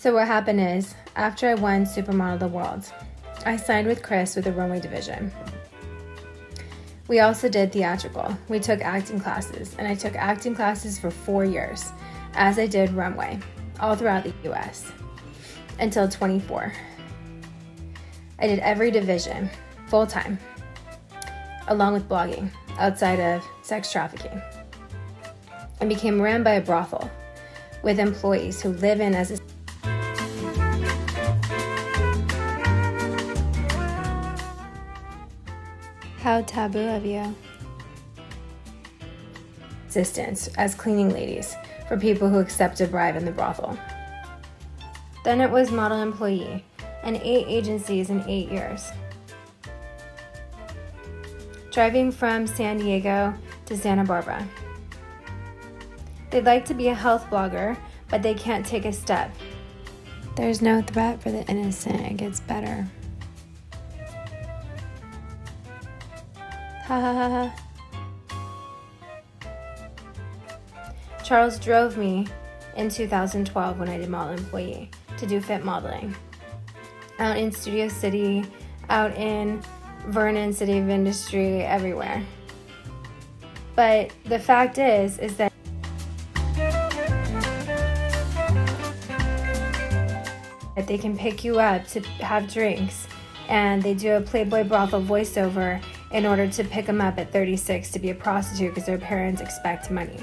So what happened is, after I won Supermodel of the World, I signed with Chris with the runway division. We also did theatrical. We took acting classes, and I took acting classes for 4 years, as I did runway, all throughout the US, until 24. I did every division, full-time, along with blogging, outside of sex trafficking, and became ran by a brothel with employees who live in as a How taboo of you. Assistants as cleaning ladies for people who accept a bribe in the brothel. Then it was model employee and 8 agencies in 8 years. Driving from San Diego to Santa Barbara. They'd like to be a health blogger, but they can't take a step. There's no threat for the innocent. It gets better. Ha ha ha ha. Charles drove me in 2012 when I did model employee to do fit modeling. Out in Studio City, out in Vernon, City of Industry, everywhere. But the fact is that they can pick you up to have drinks, and they do a Playboy brothel voiceover in order to pick them up at 36 to be a prostitute because their parents expect money.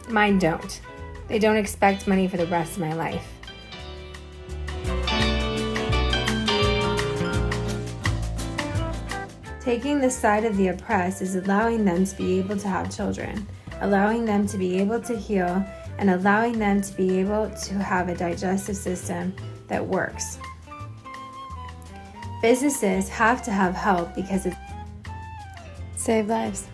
Mine don't. They don't expect money for the rest of my life. Taking the side of the oppressed is allowing them to be able to have children, allowing them to be able to heal, and allowing them to be able to have a digestive system that works. Businesses have to have help because it's save lives.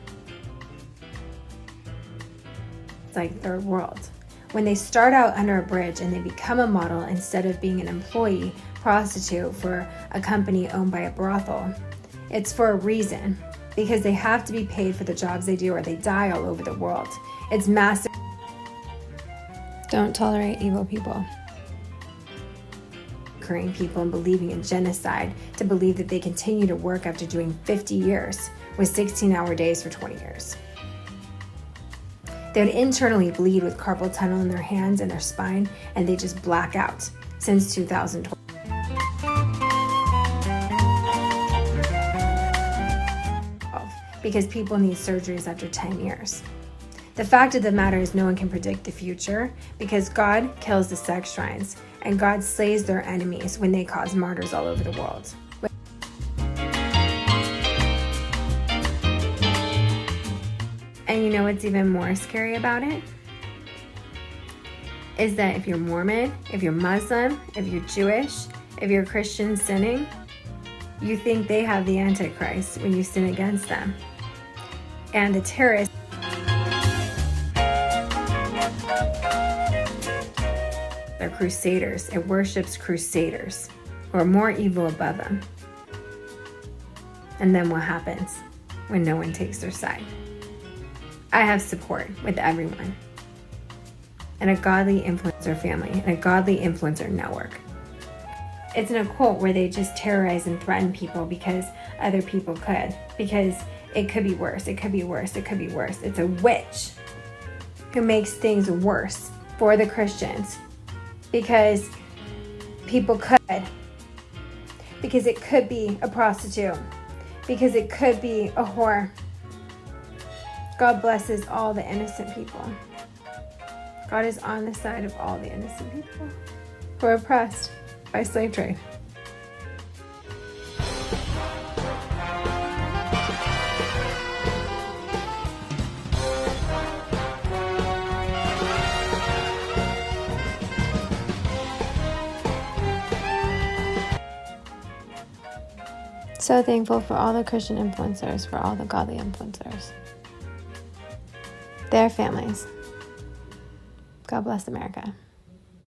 It's like third world. When they start out under a bridge and they become a model instead of being an employee prostitute for a company owned by a brothel, it's for a reason, because they have to be paid for the jobs they do or they die all over the world. It's massive. Don't tolerate evil people. People and believing in genocide to believe that they continue to work after doing 50 years with 16-hour days for 20 years. They would internally bleed with carpal tunnel in their hands and their spine, and they just black out since 2012. Because people need surgeries after 10 years. The fact of the matter is no one can predict the future because God kills the sex shrines and God slays their enemies when they cause martyrs all over the world. And you know what's even more scary about it? Is that if you're Mormon, if you're Muslim, if you're Jewish, if you're Christian sinning, you think they have the Antichrist when you sin against them. And the terrorists are crusaders. It worships crusaders who are more evil above them. And then what happens when no one takes their side? I have support with everyone, and a godly influencer family, and a godly influencer network. It's an occult where they just terrorize and threaten people because other people could, because it could be worse, it could be worse, it could be worse. It's a witch who makes things worse for the Christians because people could, because it could be a prostitute, because it could be a whore. God blesses all the innocent people. God is on the side of all the innocent people who are oppressed by slave trade. So thankful for all the Christian influencers, for all the godly influencers. Their families. God bless America.